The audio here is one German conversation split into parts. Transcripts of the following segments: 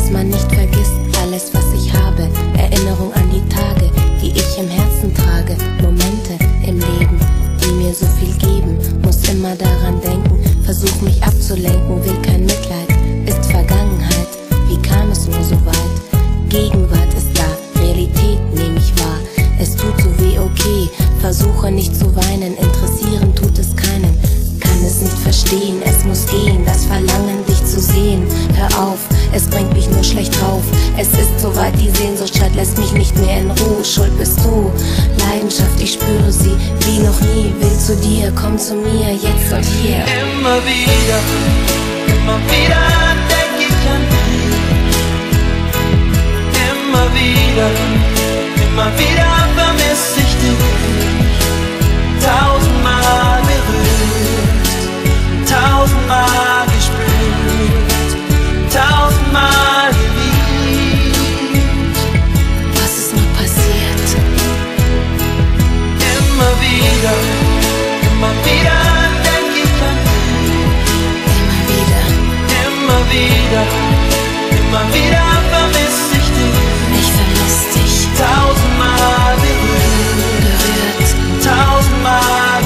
was man nicht vergisst, alles was ich habe. Erinnerung an die Tage, die ich im Herzen trage. Momente im Leben, die mir so viel geben. Muss immer daran denken, versuch mich abzulenken. Will kein Mitleid, ist Vergangenheit. Wie kam es nur so weit? Gegenwart ist da, Realität nehm ich wahr. Es tut so weh, okay, versuche nicht zu weinen. Interessieren tut es keinen, kann es nicht verstehen. Es muss gehen, das Verlangen dich zu sehen. Hör auf, es bringt mich nur schlecht drauf. Es ist soweit, die Sehnsucht schreit, lässt mich nicht mehr in Ruhe. Schuld bist du, Leidenschaft, ich spüre sie wie noch nie. Will zu dir, komm zu mir, jetzt und hier. Immer wieder denk ich an dich. Immer wieder vermiss ich dich. Tausendmal berührt, tausendmal gespürt, tausendmal geliebt. Was ist nur passiert? Immer wieder denk ich an dich. Immer wieder vermiss ich dich. Ich vermiss dich. Tausendmal berührt, tausendmal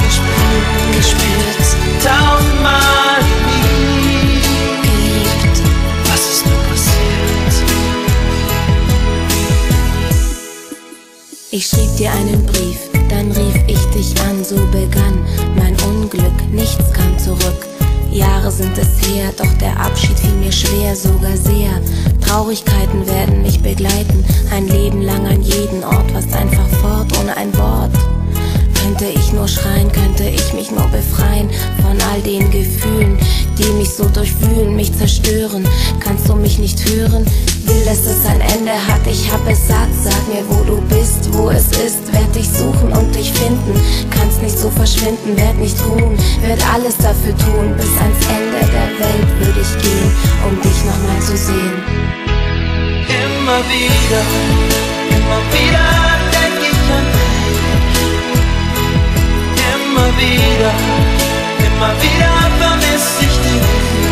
gespürt, tausendmal geliebt. Was ist nur passiert? Ich schrieb dir einen Brief, dann rief ich dich an. So begann mein Unglück, nichts kam zurück. Jahre sind es her, doch der Abschied fiel mir schwer, sogar sehr. Traurigkeiten werden mich begleiten, ein Leben lang an jeden Ort, was einfach fort ohne ein Wort. Könnte ich nur schreien, könnte ich mich nur befreien von all den Gefühlen, die mich so durchwühlen, mich zerstören. Kannst du mich nicht hören? Will, dass es ein Ende hat, ich hab es satt. Sag mir, wo du bist, wo es ist, werd dich suchen und dich finden. Kannst nicht so verschwinden, werd nicht ruhen, werd alles dafür tun. Bis ans Ende der Welt würde ich gehen, um dich nochmal zu sehen. Immer wieder denk ich an dich. Immer wieder vermiss ich dich.